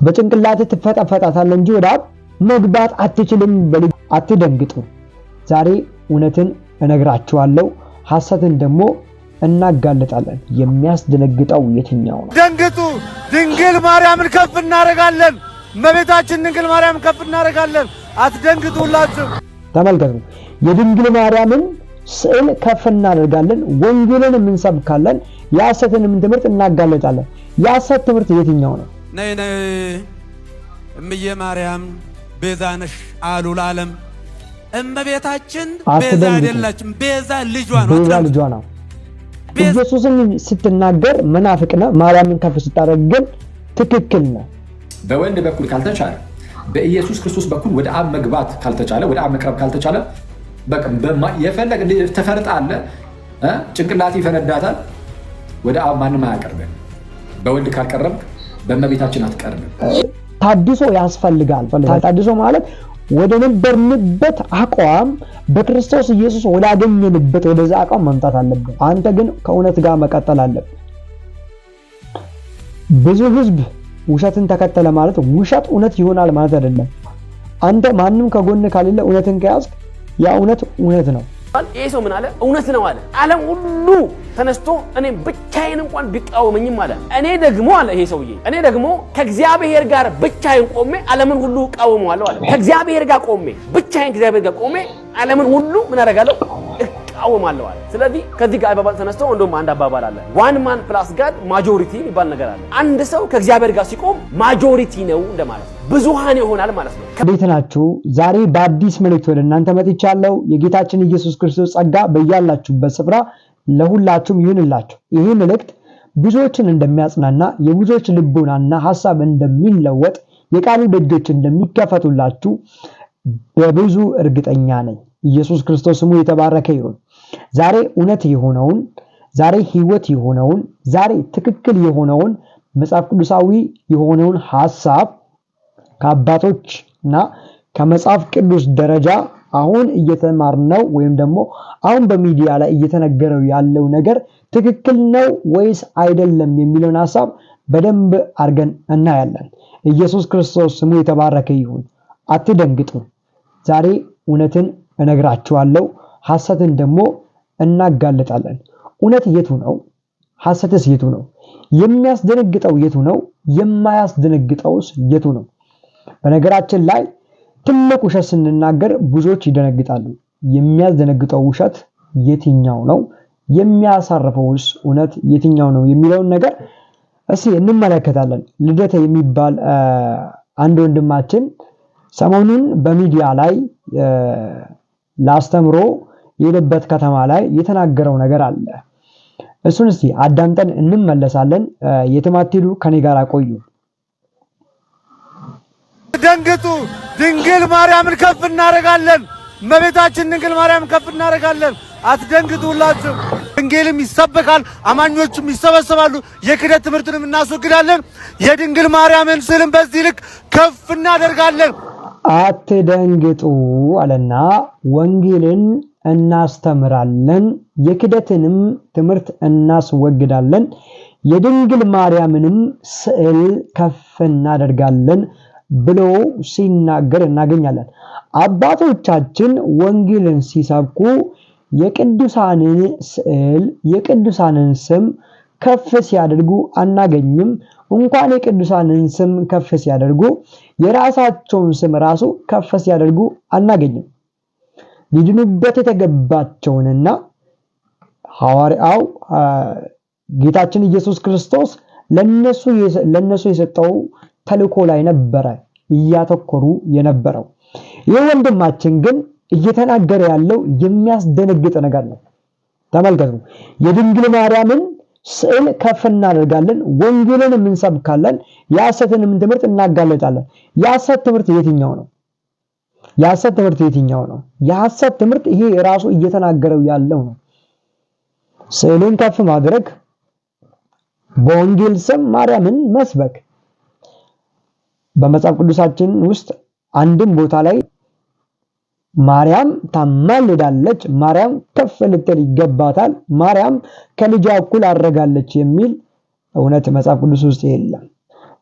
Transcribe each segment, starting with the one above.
በጭንቅላት ትፈጣፈጣታለህ እንጂ ወደ አብ መግባት አትችልም። አትደንግጡ። ዛሬ እውነትን እነግራችኋለሁ፣ ሐሰትን ደግሞ እናጋልጣለን። የሚያስደነግጠው የትኛው ነው? ደንግጡ። ድንግል ማርያምን ከፍ እናደርጋለን። እመቤታችን ድንግል ማርያምን ከፍ እናደርጋለን። አትደንግጡላችሁ። ተመልከቱ። የድንግል ማርያምን ስዕል ከፍ እናደርጋለን፣ ወንጌልን እንሰብካለን፣ የሐሰትንም ትምህርት እናጋልጣለን። የሐሰት ትምህርት የትኛው ነው? ነይ ነይ እምዬ ማርያም ቤዛ ነሽ አሉ ለዓለም። እመቤታችን ቤዛ አይደላችም፣ ቤዛ ልጇ ነው። ቤዛ ልጇ ነው። ኢየሱስን ስትናገር መናፍቅ ነው፣ ማርያምን ከፍ ስታደርግ ግን ትክክል ነው። በወልድ በኩል ካልተቻለ በኢየሱስ ክርስቶስ በኩል ወደ አብ መግባት ካልተቻለ ወደ አብ መቅረብ ካልተቻለ የፈለግ ተፈርጣለ ጭንቅላት ይፈነዳታል። ወደ አብ ማንም አያቀርብም። በወልድ ካልቀረብክ በእመቤታችን አትቀርብም። ታድሶ ያስፈልጋል። ታድሶ ማለት ወደ ነበርንበት አቋም በክርስቶስ ኢየሱስ ወዳገኘንበት ወደዛ አቋም መምጣት አለብን። አንተ ግን ከእውነት ጋር መቀጠል አለብን። ብዙ ህዝብ ውሸትን ተከተለ ማለት ውሸት እውነት ይሆናል ማለት አይደለም። አንተ ማንም ከጎን ካለለ እውነትን ከያዝክ ያ እውነት ነው። ይሄ ሰው ምን አለ? እውነት ነው አለ። ዓለም ሁሉ ተነስቶ እኔ ብቻዬን እንኳን ቢቃወመኝም አለ እኔ ደግሞ አለ ይሄ ሰውዬ እኔ ደግሞ ከእግዚአብሔር ጋር ብቻዬን ቆሜ ዓለምን ሁሉ እቃወመዋለሁ አለ። ከእግዚአብሔር ጋር ቆሜ ብቻዬን ከእግዚአብሔር ጋር ቆሜ ዓለምን ሁሉ ምን አደርጋለሁ? እቃወማለሁ አለ። ስለዚህ ከዚህ ጋር አባባል ተነስቶ እንደውም አንድ አባባል አለ፣ ዋን ማን ፕላስ ጋድ ማጆሪቲ የሚባል ነገር አለ። አንድ ሰው ከእግዚአብሔር ጋር ሲቆም ማጆሪቲ ነው እንደማለት ነው፣ ብዙሃን ይሆናል ማለት ነው። እንዴት ናችሁ? ዛሬ በአዲስ መልእክት ወደ እናንተ መጥቻለሁ። የጌታችን ኢየሱስ ክርስቶስ ጸጋ በያላችሁበት ስፍራ ለሁላችሁም ይሁንላችሁ። ይሄ መልእክት ብዙዎችን እንደሚያጽናና፣ የብዙዎች ልቦናና ሐሳብ እንደሚለወጥ፣ የቃሉ ደጆች እንደሚከፈቱላችሁ በብዙ እርግጠኛ ነኝ። ኢየሱስ ክርስቶስ ስሙ የተባረከ ይሁን። ዛሬ እውነት የሆነውን፣ ዛሬ ህይወት የሆነውን፣ ዛሬ ትክክል የሆነውን መጽሐፍ ቅዱሳዊ የሆነውን ሐሳብ ከአባቶችና ከመጽሐፍ ቅዱስ ደረጃ አሁን እየተማርነው ወይም ደግሞ አሁን በሚዲያ ላይ እየተነገረው ያለው ነገር ትክክል ነው ወይስ አይደለም የሚለውን ሐሳብ በደንብ አድርገን እናያለን። ኢየሱስ ክርስቶስ ስሙ የተባረከ ይሁን። አትደንግጡ። ዛሬ እውነትን እነግራችኋለሁ፣ ሐሰትን ደግሞ እናጋልጣለን። እውነት የቱ ነው? ሐሰትስ የቱ ነው? የሚያስደነግጠው የቱ ነው? የማያስደነግጠውስ የቱ ነው? በነገራችን ላይ ትልቅ ውሸት ስንናገር ብዙዎች ይደነግጣሉ። የሚያስደነግጠው ውሸት የትኛው ነው? የሚያሳርፈውስ እውነት የትኛው ነው የሚለውን ነገር እስኪ እንመለከታለን። ልደተ የሚባል አንድ ወንድማችን ሰሞኑን በሚዲያ ላይ ላስተምሮ የሄደበት ከተማ ላይ የተናገረው ነገር አለ። እሱን እስቲ አዳምጠን እንመለሳለን። የትም አትሄዱ፣ ከኔ ጋር ቆዩ። ደንግጡ። ድንግል ማርያምን ከፍ እናደርጋለን። እመቤታችን ድንግል ማርያምን ከፍ እናደርጋለን። አትደንግጡላችሁ። ወንጌልም ይሰበካል፣ አማኞችም ይሰበሰባሉ፣ የክህደት ትምህርትንም እናስወግዳለን። የድንግል ማርያምን ስዕልም በዚህ ልክ ከፍ እናደርጋለን። አትደንግጡ አለና ወንጌልን እናስተምራለን፣ የክህደትንም ትምህርት እናስወግዳለን፣ የድንግል ማርያምንም ስዕል ከፍ እናደርጋለን ብሎ ሲናገር እናገኛለን። አባቶቻችን ወንጌልን ሲሰብኩ የቅዱሳንን ስዕል የቅዱሳንን ስም ከፍ ሲያደርጉ አናገኝም። እንኳን የቅዱሳንን ስም ከፍ ሲያደርጉ የራሳቸውን ስም ራሱ ከፍ ሲያደርጉ አናገኝም። ሊድኑበት የተገባቸውንና ሐዋርያው ጌታችን ኢየሱስ ክርስቶስ ለነሱ የሰጠው ተልእኮ ላይ ነበረ እያተኮሩ የነበረው። ይህ ወንድማችን ግን እየተናገረ ያለው የሚያስደነግጥ ነገር ነው። ተመልከቱ። የድንግል ማርያምን ስዕል ከፍ እናደርጋለን፣ ወንጌልን እንሰብካለን፣ የሐሰትንም ትምህርት እናጋልጣለን። የሐሰት ትምህርት የትኛው ነው? የሐሰት ትምህርት የትኛው ነው? የሐሰት ትምህርት ይሄ ራሱ እየተናገረው ያለው ነው። ስዕልን ከፍ ማድረግ፣ በወንጌል ስም ማርያምን መስበክ። በመጽሐፍ ቅዱሳችን ውስጥ አንድም ቦታ ላይ ማርያም ታማልዳለች፣ ማርያም ከፍ ልትል ይገባታል፣ ማርያም ከልጇ እኩል አድርጋለች የሚል እውነት መጽሐፍ ቅዱስ ውስጥ የለም።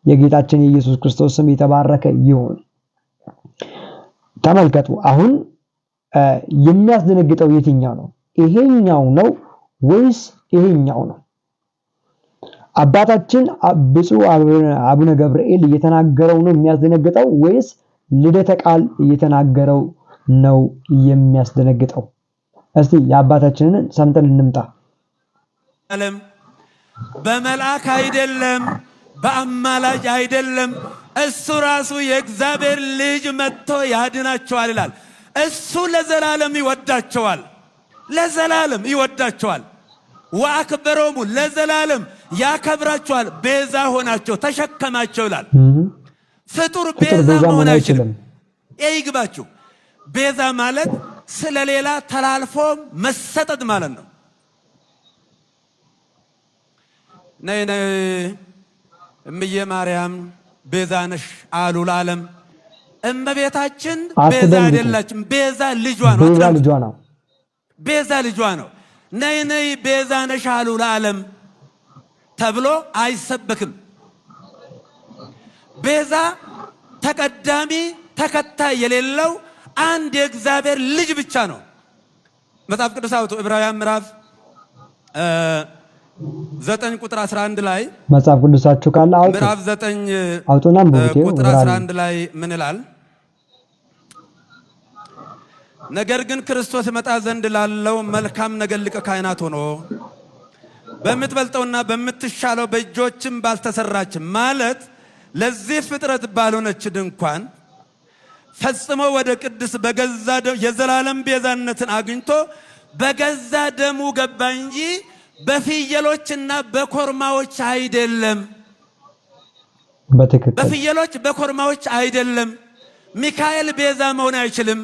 የጌታችን የኢየሱስ ክርስቶስ ስም የተባረከ ይሁን። ተመልከቱ አሁን የሚያስደነግጠው የትኛው ነው? ይሄኛው ነው ወይስ ይሄኛው ነው? አባታችን ብፁዕ አቡነ ገብርኤል እየተናገረው ነው የሚያስደነግጠው ወይስ ልደተ ቃል እየተናገረው ነው የሚያስደነግጠው? እስቲ የአባታችንን ሰምተን እንምጣ። ዓለም በመልአክ አይደለም በአማላጅ አይደለም እሱ ራሱ የእግዚአብሔር ልጅ መጥቶ ያድናቸዋል ይላል። እሱ ለዘላለም ይወዳቸዋል፣ ለዘላለም ይወዳቸዋል። ወአክበሮሙ ለዘላለም ያከብራቸዋል፣ ቤዛ ሆናቸው ተሸከማቸው ይላል። ፍጡር ቤዛ መሆን አይችልም። ይግባችሁ። ቤዛ ማለት ስለሌላ ተላልፎ መሰጠት ማለት ነው። ነይ ነይ እምዬ ማርያም ቤዛ ነሽ አሉ ለዓለም። እመቤታችን ቤዛ አይደላችም። ቤዛ ልጇ ነው። ቤዛ ልጇ ነው። ነይ ነይ ቤዛ ነሽ አሉ ለዓለም ተብሎ አይሰበክም። ቤዛ ተቀዳሚ ተከታይ የሌለው አንድ የእግዚአብሔር ልጅ ብቻ ነው። መጽሐፍ ቅዱስ አውጡ ዕብራውያን ምዕራፍ 9 ቁጥር 11 ላይ መጽሐፍ ቅዱሳችሁ ካለ አውጡ። ምዕራፍ 9 አውጡና ቁጥር 11 ላይ ምን ይላል? ነገር ግን ክርስቶስ መጣ ዘንድ ላለው መልካም ነገር ሊቀ ካህናት ሆኖ በምትበልጠውና በምትሻለው በእጆችም ባልተሰራች ማለት ለዚህ ፍጥረት ባልሆነች ድንኳን ፈጽሞ ወደ ቅድስ በገዛ ደሙ የዘላለም ቤዛነትን አግኝቶ በገዛ ደሙ ገባ እንጂ በፍየሎችና በኮርማዎች አይደለም። በፍየሎች በኮርማዎች አይደለም። ሚካኤል ቤዛ መሆን አይችልም።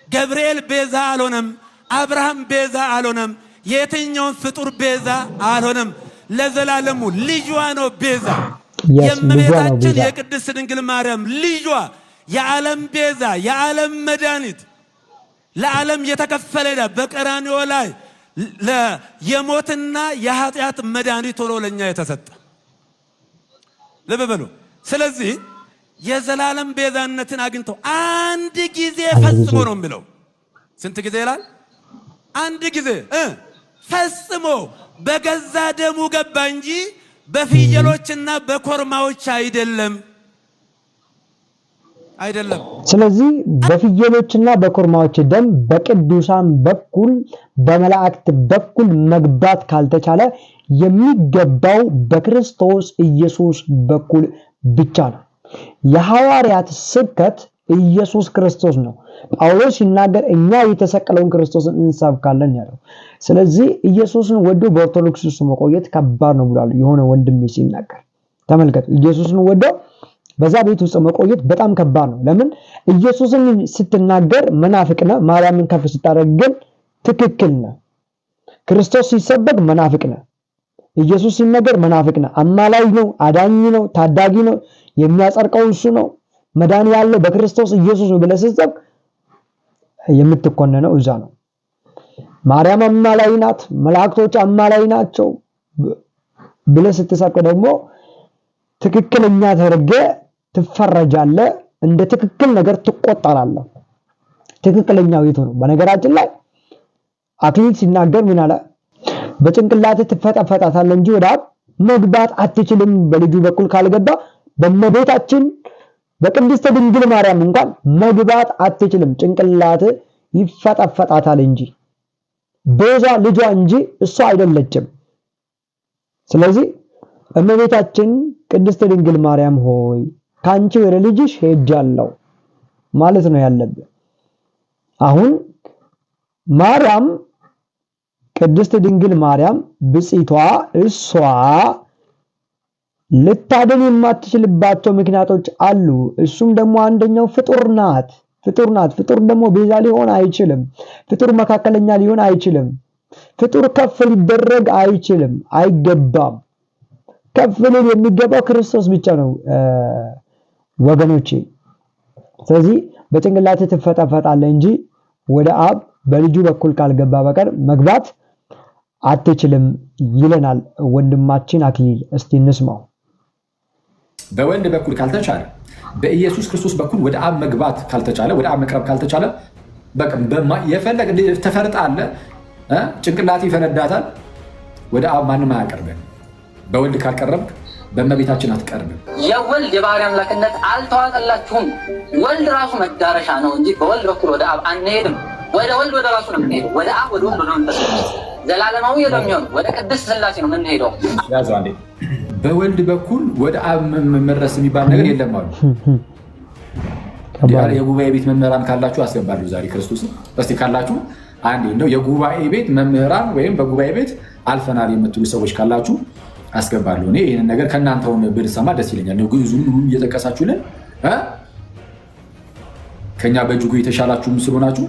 ገብርኤል ቤዛ አልሆነም። አብርሃም ቤዛ አልሆነም። የትኛውን ፍጡር ቤዛ አልሆነም። ለዘላለሙ ልጇ ነው ቤዛ። የእመቤታችን የቅድስት ድንግል ማርያም ልጇ የዓለም ቤዛ፣ የዓለም መድኃኒት፣ ለዓለም የተከፈለ በቀራንዮ ላይ የሞትና የኃጢአት መድኃኒት ሆኖ ለኛ የተሰጠ ልብ በሉ። ስለዚህ የዘላለም ቤዛነትን አግኝተው አንድ ጊዜ ፈጽሞ ነው የሚለው። ስንት ጊዜ ይላል? አንድ ጊዜ ፈጽሞ በገዛ ደሙ ገባ እንጂ በፍየሎችና በኮርማዎች አይደለም። ስለዚህ በፍየሎችና በኮርማዎች ደም በቅዱሳን በኩል በመላእክት በኩል መግባት ካልተቻለ የሚገባው በክርስቶስ ኢየሱስ በኩል ብቻ ነው። የሐዋርያት ስብከት ኢየሱስ ክርስቶስ ነው። ጳውሎስ ሲናገር እኛ የተሰቀለውን ክርስቶስን እንሰብካለን ያለው። ስለዚህ ኢየሱስን ወዶ በኦርቶዶክስ ውስጥ መቆየት ከባድ ነው ብሏል የሆነ ወንድም ሲናገር ተመልከቱ። ኢየሱስን ወዶ በዛ ቤት ውስጥ መቆየት በጣም ከባድ ነው። ለምን? ኢየሱስን ስትናገር መናፍቅ ነህ፣ ማርያምን ከፍ ስታደርግ ግን ትክክል ነህ። ክርስቶስ ሲሰበክ መናፍቅ ነህ፣ ኢየሱስ ሲነገር መናፍቅ ነህ። አማላጅ ነው፣ አዳኝ ነው፣ ታዳጊ ነው፣ የሚያጸድቀው እሱ ነው፣ መዳን ያለው በክርስቶስ ኢየሱስ ነው ብለህ ስትሰብክ የምትኮነነው እዛ ነው። ማርያም አማላጅ ናት፣ መላእክቶች አማላጅ ናቸው ብለህ ስትሰብክ ደግሞ ትክክለኛ ተረገ ትፈረጃለህ፣ እንደ ትክክል ነገር ትቆጠራለህ። ትክክለኛው የቱ ነው? በነገራችን ላይ አክሊል ሲናገር ምን አለ? በጭንቅላት ትፈጠፈጣታለህ እንጂ ወደ አብ መግባት አትችልም። በልጁ በኩል ካልገባ በእመቤታችን በቅድስት ድንግል ማርያም እንኳን መግባት አትችልም። ጭንቅላት ይፈጠፈጣታል እንጂ ቤዛ ልጇ እንጂ እሷ አይደለችም። ስለዚህ እመቤታችን ቅድስት ድንግል ማርያም ሆይ ካንቺ ወደ ልጅሽ ሄጃለሁ ማለት ነው ያለብን። አሁን ማርያም ቅድስት ድንግል ማርያም ብጽይቷ እሷ ልታድን የማትችልባቸው ምክንያቶች አሉ። እሱም ደግሞ አንደኛው ፍጡር ናት። ፍጡር ደግሞ ቤዛ ሊሆን አይችልም። ፍጡር መካከለኛ ሊሆን አይችልም። ፍጡር ከፍ ሊደረግ አይችልም፣ አይገባም። ከፍ ሊል የሚገባው ክርስቶስ ብቻ ነው ወገኖቼ። ስለዚህ በጭንቅላት ትፈጠፈጣለህ እንጂ ወደ አብ በልጁ በኩል ካልገባ በቀር መግባት አትችልም ይለናል ወንድማችን አክሊል። እስቲ እንስማው። በወልድ በኩል ካልተቻለ በኢየሱስ ክርስቶስ በኩል ወደ አብ መግባት ካልተቻለ ወደ አብ መቅረብ ካልተቻለ በቃ የፈለገ ተፈርጣለ ጭንቅላት ይፈነዳታል። ወደ አብ ማንም አያቀርብም። በወልድ ካልቀረብክ በእመቤታችን አትቀርብም። የወልድ የባህሪ አምላክነት አልተዋጠላችሁም። ወልድ ራሱ መዳረሻ ነው እንጂ በወልድ በኩል ወደ አብ አንሄድም። ወደ ወልድ ወደ ራሱ ነው የምንሄደው። ወደ አብ ወደ ወልድ ወደ መንፈስ ዘላለማዊ ወደሚሆን ወደ ቅድስት ሥላሴ ነው የምንሄደው። ያዘው አንዴ። በወልድ በኩል ወደ አብ መድረስ የሚባል ነገር የለም አሉ። የጉባኤ ቤት መምህራን ካላችሁ አስገባለሁ ዛሬ ክርስቶስ እስቲ ካላችሁ አንዴ እንደው የጉባኤ ቤት መምህራን ወይም በጉባኤ ቤት አልፈናል የምትሉ ሰዎች ካላችሁ አስገባለሁ። እኔ ይሄንን ነገር ከእናንተው ብንሰማ ደስ ይለኛል። ነው ግዙን ሁሉ እየጠቀሳችሁልን ከኛ በእጅጉ የተሻላችሁም ስለሆናችሁ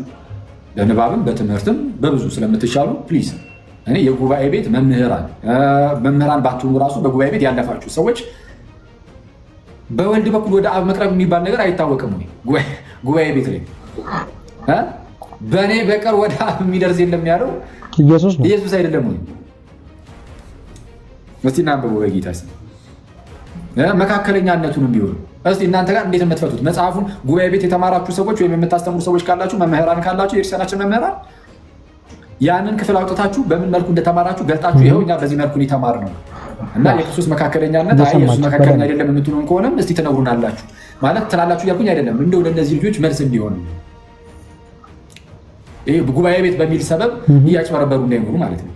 በንባብም በትምህርትም በብዙ ስለምትሻሉ ፕሊዝ እኔ የጉባኤ ቤት መምህራን ባትሆኑ ራሱ በጉባኤ ቤት ያለፋችሁ ሰዎች በወልድ በኩል ወደ አብ መቅረብ የሚባል ነገር አይታወቅም። ጉባኤ ቤት ላይ በእኔ በቀር ወደ አብ የሚደርስ የለም ያለው ኢየሱስ አይደለም ወይ? እስቲ እናንብበው በጌታ ስም መካከለኛነቱን ቢሆን እስቲ እናንተ ጋር እንዴት የምትፈቱት መጽሐፉን ጉባኤ ቤት የተማራችሁ ሰዎች ወይም የምታስተምሩ ሰዎች ካላችሁ መምህራን ካላችሁ የክርስቲያናችን መምህራን ያንን ክፍል አውጥታችሁ በምን መልኩ እንደተማራችሁ ገልጣችሁ ይኸው እኛ በዚህ መልኩ የተማር ነው እና የክርስቶስ መካከለኛነት ኢየሱስ መካከለኛ አይደለም የምትሉን ከሆነም እስቲ ትነግሩናላችሁ ማለት ትላላችሁ ያልኩኝ አይደለም እንደው ለእነዚህ ልጆች መልስ እንዲሆን ይሄ ጉባኤ ቤት በሚል ሰበብ እያጭበረበሩ እንዳይኖሩ ማለት ነው።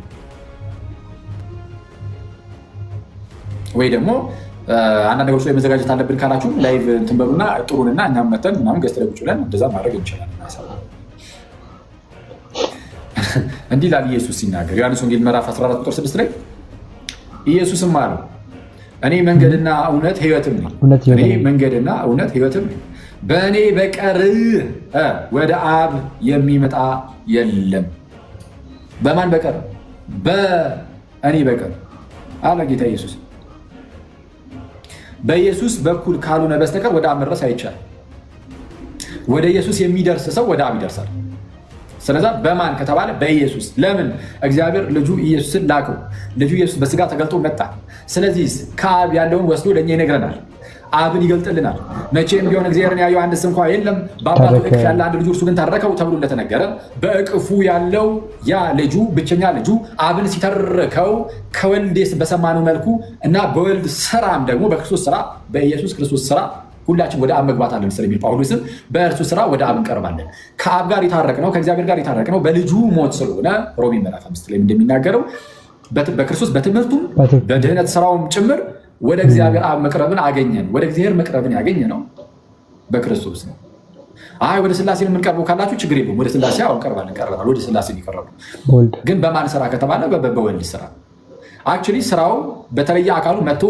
ወይ ደግሞ አንዳንድ ነገሮች ላይ መዘጋጀት አለብን ካላችሁ ላይቭ እንትን በሉና ጥሩንና እኛም መተን ምናምን ገዝተን ቁጭ ብለን እንደዛ ማድረግ እንችላለን። እንዲህ ይላል ኢየሱስ ሲናገር ዮሐንስ ወንጌል ምዕራፍ 14 ቁጥር 6 ላይ ኢየሱስም አለው እኔ መንገድና እውነት ሕይወትም ነኝ። እኔ መንገድና እውነት ሕይወትም ነኝ። በእኔ በቀር ወደ አብ የሚመጣ የለም። በማን በቀር? በእኔ በቀር አለ ጌታ ኢየሱስ። በኢየሱስ በኩል ካልሆነ በስተቀር ወደ አብ መድረስ አይቻልም። ወደ ኢየሱስ የሚደርስ ሰው ወደ አብ ይደርሳል። ስለዚህ በማን ከተባለ በኢየሱስ። ለምን? እግዚአብሔር ልጁ ኢየሱስን ላከው። ልጁ ኢየሱስ በስጋ ተገልጦ መጣ። ስለዚህ ከአብ ያለውን ወስዶ ለእኛ ይነግረናል፣ አብን ይገልጥልናል። መቼም ቢሆን እግዚአብሔርን ያየው አንድስ እንኳ የለም፣ በአባቱ እቅፍ ያለ አንድ ልጁ እርሱ ግን ተረከው ተብሎ እንደተነገረ በእቅፉ ያለው ያ ልጁ ብቸኛ ልጁ አብን ሲተርከው ከወልድ በሰማነው መልኩ እና በወልድ ስራም ደግሞ በክርስቶስ ስራ በኢየሱስ ክርስቶስ ስራ ሁላችን ወደ አብ መግባት አለን ስለሚል ጳውሎስም በእርሱ ስራ ወደ አብ እንቀርባለን። ከአብ ጋር የታረቅነው ከእግዚአብሔር ጋር የታረቅነው በልጁ ሞት ስለሆነ ሮሜ ምዕራፍ 5 ላይ እንደሚናገረው በክርስቶስ በትምህርቱም በድህነት ስራውም ጭምር ወደ እግዚአብሔር አብ መቅረብን አገኘን። ወደ እግዚአብሔር መቅረብን ያገኘ ነው በክርስቶስ ነው። አይ ወደ ስላሴ የምንቀርበው ካላችሁ ችግር የለውም። ወደ ስላሴ አሁን ቀርበናል። ወደ ስላሴ የሚቀርበው ግን በማን ስራ ከተባለ በወልድ ስራ። አክቹዋሊ ስራው በተለየ አካሉ መጥቶ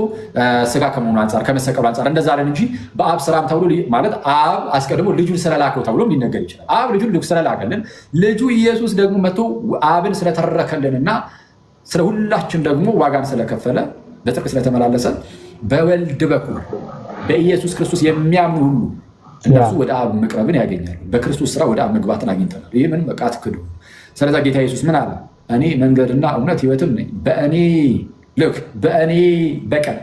ስጋ ከመሆኑ አንጻር ከመሰቀሉ አንጻር እንደዛ አለን እንጂ በአብ ስራም ተብሎ ማለት አብ አስቀድሞ ልጁን ስለላከው ተብሎ ሊነገር ይችላል። አብ ልጁን ስለላከልን ልጁ ኢየሱስ ደግሞ መጥቶ አብን ስለተረከልንና ስለ ሁላችን ደግሞ ዋጋን ስለከፈለ በጽድቅ ስለተመላለሰ በወልድ በኩል በኢየሱስ ክርስቶስ የሚያምኑ ሁሉ እነሱ ወደ አብ መቅረብን ያገኛሉ። በክርስቶስ ስራ ወደ አብ መግባትን አግኝተናል። ይህ ምንም በቃ አትክዱ። ስለዛ ጌታ ኢየሱስ ምን አለ? እኔ መንገድና እውነት ሕይወትም ነኝ። በእኔ በቀር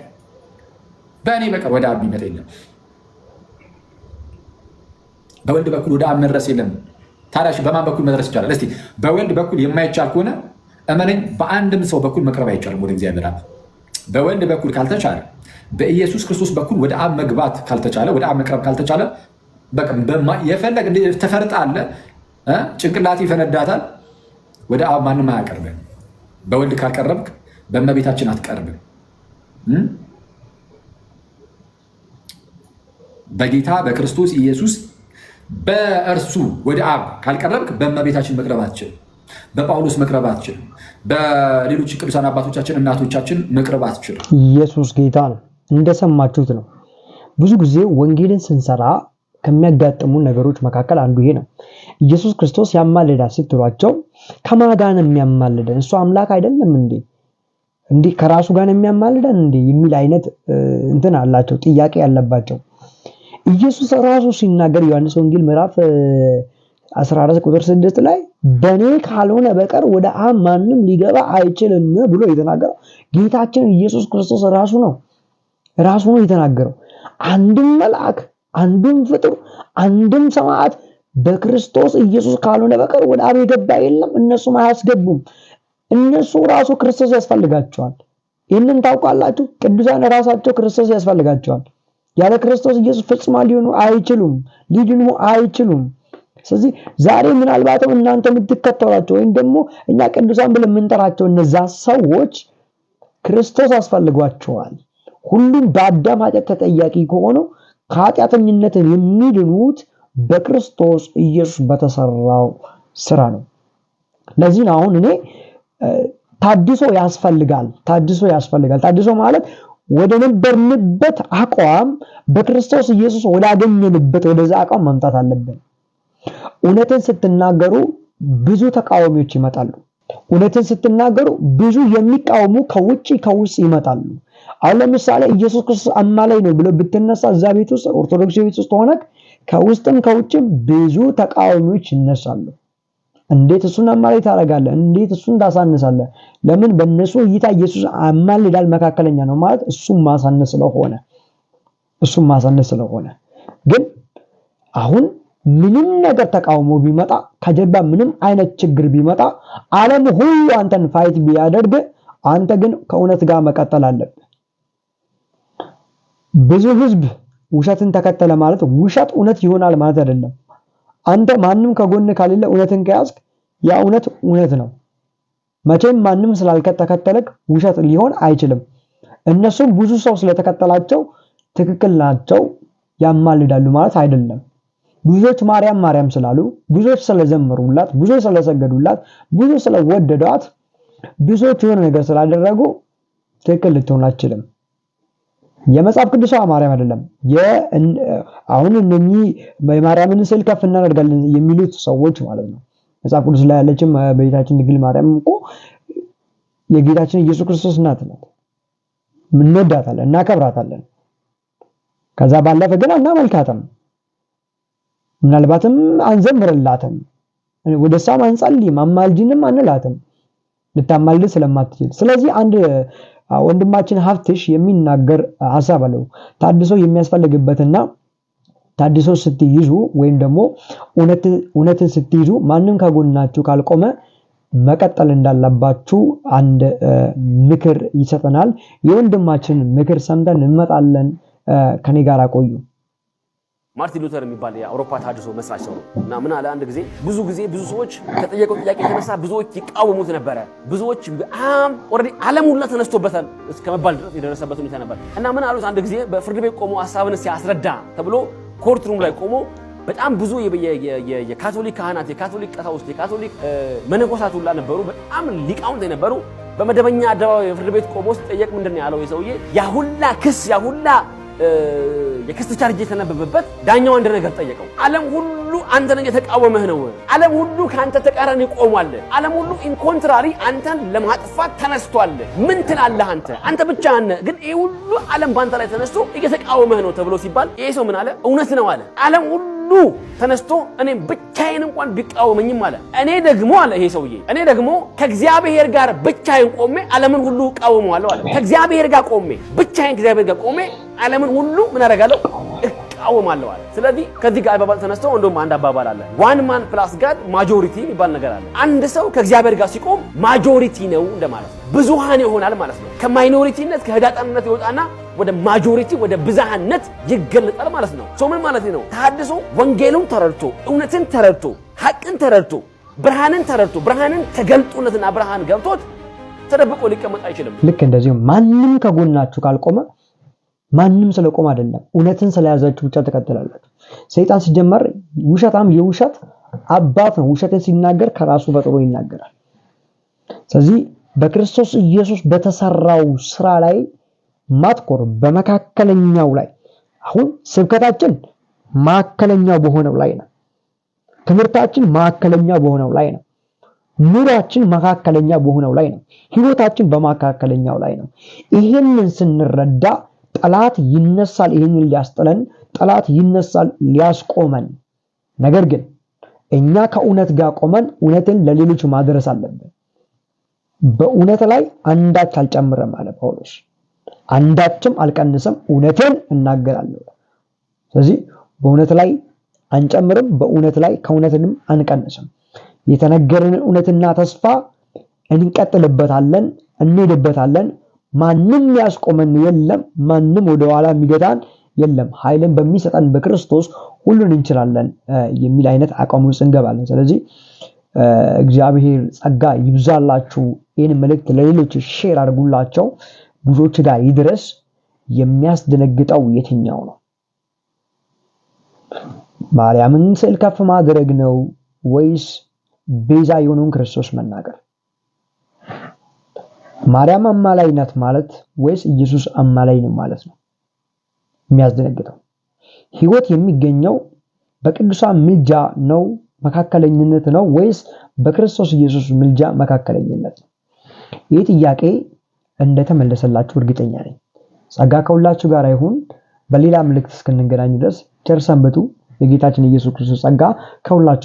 ወደ አብ የሚመጣ የለም። በወልድ በኩል ወደ አብ መድረስ የለም። ታዲያ በማን በኩል መድረስ ይቻላል? እስቲ በወልድ በኩል የማይቻል ከሆነ እመነኝ፣ በአንድም ሰው በኩል መቅረብ አይቻልም ወደ እግዚአብሔር አብ። በወልድ በኩል ካልተቻለ በኢየሱስ ክርስቶስ በኩል ወደ አብ መግባት ካልተቻለ ወደ አብ መቅረብ ካልተቻለ የፈለግ ተፈርጣለ ጭንቅላት ይፈነዳታል። ወደ አብ ማንም አያቀርብም። በወልድ ካልቀረብክ በእመቤታችን አትቀርብም። በጌታ በክርስቶስ ኢየሱስ በእርሱ ወደ አብ ካልቀረብክ በእመቤታችን መቅረብ አትችልም። በጳውሎስ መቅረብ አትችልም። በሌሎች ቅዱሳን አባቶቻችን እናቶቻችን መቅረብ አትችልም። ኢየሱስ ጌታ ነው። እንደሰማችሁት ነው። ብዙ ጊዜ ወንጌልን ስንሰራ ከሚያጋጥሙ ነገሮች መካከል አንዱ ይሄ ነው። ኢየሱስ ክርስቶስ ያማልዳል ስትሏቸው ከማን ጋር ነው የሚያማልደን? እሱ አምላክ አይደለም እንዴ ከራሱ ጋር ነው የሚያማልደን እንዴ የሚል አይነት እንትን አላቸው፣ ጥያቄ ያለባቸው። ኢየሱስ ራሱ ሲናገር ዮሐንስ ወንጌል ምዕራፍ 14 ቁጥር 6 ላይ በኔ ካልሆነ በቀር ወደ አብ ማንም ሊገባ አይችልም ብሎ የተናገረው ጌታችን ኢየሱስ ክርስቶስ ራሱ ነው። ራሱ ነው የተናገረው። አንድም መልአክ፣ አንድም ፍጡር፣ አንድም ሰማዕት በክርስቶስ ኢየሱስ ካልሆነ በቀር ወደ አብ የገባ የለም፣ እነሱም አያስገቡም። እነሱ ራሱ ክርስቶስ ያስፈልጋቸዋል። ይህንን ታውቃላችሁ። ቅዱሳን ራሳቸው ክርስቶስ ያስፈልጋቸዋል። ያለ ክርስቶስ ኢየሱስ ፍጹማን ሊሆኑ አይችሉም፣ ሊድኑ አይችሉም። ስለዚህ ዛሬ ምናልባትም እናንተ የምትከተሏቸው ወይም ደግሞ እኛ ቅዱሳን ብለን የምንጠራቸው እነዛ ሰዎች ክርስቶስ ያስፈልጓቸዋል። ሁሉም በአዳም ኃጢአት ተጠያቂ ከሆነው ከኃጢአተኝነትን የሚድኑት በክርስቶስ ኢየሱስ በተሰራው ስራ ነው። ለዚህ ነው አሁን እኔ ታድሶ ያስፈልጋል። ታድሶ ማለት ወደ ነበርንበት አቋም በክርስቶስ ኢየሱስ ወዳገኘንበት ወደዛ አቋም መምጣት አለብን። እውነትን ስትናገሩ ብዙ ተቃዋሚዎች ይመጣሉ። እውነትን ስትናገሩ ብዙ የሚቃወሙ ከውጭ ይመጣሉ። አሁን ለምሳሌ ኢየሱስ ክርስቶስ አማላይ ነው ብሎ ብትነሳ እዛ ቤት ውስጥ ኦርቶዶክስ ቤት ውስጥ ሆነክ ከውስጥም ከውጭም ብዙ ተቃዋሚዎች ይነሳሉ። እንዴት እሱን አማላይ ታደርጋለህ? እንዴት እሱን ታሳንሳለህ? ለምን? በእነሱ እይታ ኢየሱስ አማልዳል መካከለኛ ነው ማለት እሱም ማሳነስ ስለሆነ ግን አሁን ምንም ነገር ተቃውሞ ቢመጣ ከጀርባ ምንም አይነት ችግር ቢመጣ ዓለም ሁሉ አንተን ፋይት ቢያደርግ አንተ ግን ከእውነት ጋር መቀጠል አለብህ። ብዙ ህዝብ ውሸትን ተከተለ ማለት ውሸት እውነት ይሆናል ማለት አይደለም። አንተ ማንም ከጎን ካለለ እውነትን ከያዝክ ያ እውነት ነው። መቼም ማንም ስላልተከተለክ ውሸት ሊሆን አይችልም። እነሱም ብዙ ሰው ስለተከተላቸው ትክክል ናቸው ያማልዳሉ ማለት አይደለም። ብዙዎች ማርያም ስላሉ፣ ብዙዎች ስለዘመሩላት፣ ብዙዎች ስለሰገዱላት፣ ብዙዎች ስለወደዷት፣ ብዙዎች የሆነ ነገር ስላደረጉ ትክክል ልትሆን አትችልም። የመጽሐፍ ቅዱስ ማርያም አይደለም። አሁን እነኚህ የማርያምን ስዕል ከፍ እናደርጋለን የሚሉት ሰዎች ማለት ነው። መጽሐፍ ቅዱስ ላይ ያለችም በጌታችን ድንግል ማርያም እኮ የጌታችን ኢየሱስ ክርስቶስ እናት ናት። እንወዳታለን፣ እናከብራታለን። ከዛ ባለፈ ግን አናመልካትም፣ ምናልባትም አንዘምርላትም፣ ወደ እሷም አንጸልይም፣ አማልጅንም አንላትም ልታማልድ ስለማትችል። ስለዚህ አንድ ወንድማችን ሀብትሽ የሚናገር ሐሳብ አለው። ታድሶ የሚያስፈልግበትና ታድሶ ስትይዙ ወይም ደግሞ እውነትን ስትይዙ ማንም ከጎናችሁ ካልቆመ መቀጠል እንዳለባችሁ አንድ ምክር ይሰጠናል። የወንድማችን ምክር ሰምተን እንመጣለን። ከኔ ጋር ቆዩ። ማርቲን ሉተር የሚባል የአውሮፓ ታድሶ መስራች ሰው እና ምን አለ አንድ ጊዜ ብዙ ሰዎች ከጠየቀው ጥያቄ የተነሳ ብዙዎች ይቃወሙት ነበረ። ብዙዎች ኦሬዲ ዓለም ሁሉ ተነስቶበታል እስከመባል ድረስ የደረሰበት ሁኔታ ነበር። እና ምን አሉት አንድ ጊዜ በፍርድ ቤት ቆሞ ሐሳብን ሲያስረዳ ተብሎ ኮርት ሩም ላይ ቆሞ በጣም ብዙ የካቶሊክ ካህናት፣ የካቶሊክ ቀሳውስት፣ የካቶሊክ መነኮሳት ሁሉ ነበሩ። በጣም ሊቃውንት የነበሩ በመደበኛ አደባባይ የፍርድ ቤት ቆሞ ሲጠየቅ ምንድነው ያለው የሰውዬ ያሁላ ክስ ያሁላ የክስ ቻርጅ የተነበበበት ዳኛው አንድ ነገር ጠየቀው። ዓለም ሁሉ አንተን እየተቃወመህ ነው። ዓለም ሁሉ ካንተ ተቃራኒ ቆሟል። ዓለም ሁሉ ኢን ኮንትራሪ አንተን ለማጥፋት ተነስቷል። ምን ትላለህ አንተ? አንተ ብቻ ነህ ግን ይሄ ሁሉ ዓለም ባንተ ላይ ተነስቶ እየተቃወመህ ነው ተብሎ ሲባል ይሄ ሰው ምን አለ? እውነት ነው አለ። ዓለም ሁሉ ተነስቶ እኔ ብቻዬን እንኳን ቢቃወመኝም አለ እኔ ደግሞ አለ ይሄ ሰውዬ እኔ ደግሞ ከእግዚአብሔር ጋር ብቻዬን ቆሜ ዓለምን ሁሉ እቃወመዋለሁ አለ። ከእግዚአብሔር ጋር ቆሜ ብቻዬን ከእግዚአብሔር ጋር ቆሜ ዓለምን ሁሉ ምን አደርጋለሁ? እቃወማለሁ አለ። ስለዚህ ከዚህ ጋር አባባል ተነስተው እንደውም አንድ አባባል አለ ዋን ማን ፕላስ ጋድ ማጆሪቲ የሚባል ነገር አለ። አንድ ሰው ከእግዚአብሔር ጋር ሲቆም ማጆሪቲ ነው እንደማለት ነው። ብዙሃን ይሆናል ማለት ነው። ከማይኖሪቲነት ከህዳጣንነት ይወጣና ወደ ማጆሪቲ ወደ ብዛህነት ይገለጣል ማለት ነው። ምን ማለት ነው? ተሐድሶ ወንጌሉን ተረድቶ እውነትን ተረድቶ ሐቅን ተረድቶ ብርሃንን ተረድቶ ብርሃንን ተገልጦለትና ብርሃን ገብቶት ተደብቆ ሊቀመጥ አይችልም። ልክ እንደዚህ ማንም ከጎናችሁ ካልቆመ ማንም ስለቆም አይደለም እውነትን ስለያዛችሁ ብቻ ተከተላላችሁ። ሰይጣን ሲጀመር ውሸታም የውሸት አባት ነው። ውሸትን ሲናገር ከራሱ ፈጥሮ ይናገራል። ስለዚህ በክርስቶስ ኢየሱስ በተሰራው ስራ ላይ ማትኮር በመካከለኛው ላይ አሁን ስብከታችን ማከለኛው በሆነው ላይ ነው። ትምህርታችን ማከለኛ በሆነው ላይ ነው። ኑሯችን መካከለኛ በሆነው ላይ ነው። ህይወታችን በመካከለኛው ላይ ነው። ይሄንን ስንረዳ ጠላት ይነሳል ይሄንን ሊያስጥለን፣ ጠላት ይነሳል ሊያስቆመን። ነገር ግን እኛ ከእውነት ጋር ቆመን እውነትን ለሌሎች ማድረስ አለብን። በእውነት ላይ አንዳች አልጨምረም አለ ጳውሎስ። አንዳችም አልቀንስም፣ እውነትን እናገራለሁ። ስለዚህ በእውነት ላይ አንጨምርም፣ በእውነት ላይ ከእውነትንም አንቀንስም። የተነገረን እውነትና ተስፋ እንቀጥልበታለን፣ እንሄድበታለን። ማንም ያስቆመን የለም፣ ማንም ወደ ኋላ የሚገታን የለም። ኃይልን በሚሰጠን በክርስቶስ ሁሉን እንችላለን የሚል አይነት አቋም ውስጥ እንገባለን። ስለዚህ እግዚአብሔር ጸጋ ይብዛላችሁ። ይህን መልእክት ለሌሎች ሼር አድርጉላቸው፣ ብዙዎች ጋር ይድረስ። የሚያስደነግጠው የትኛው ነው? ማርያምን ስዕል ከፍ ማድረግ ነው ወይስ ቤዛ የሆነውን ክርስቶስ መናገር? ማርያም አማላይ ናት ማለት ወይስ ኢየሱስ አማላይ ነው ማለት ነው? የሚያስደነግጠው ህይወት የሚገኘው በቅዱሳን ምልጃ ነው መካከለኝነት ነው ወይስ በክርስቶስ ኢየሱስ ምልጃ መካከለኝነት ነው? ይህ ጥያቄ እንደተመለሰላችሁ እርግጠኛ ነኝ። ጸጋ ከሁላችሁ ጋር ይሁን። በሌላ መልእክት እስክንገናኝ ድረስ ቸር ሰንብቱ። የጌታችን ኢየሱስ ክርስቶስ ጸጋ ከሁላችሁ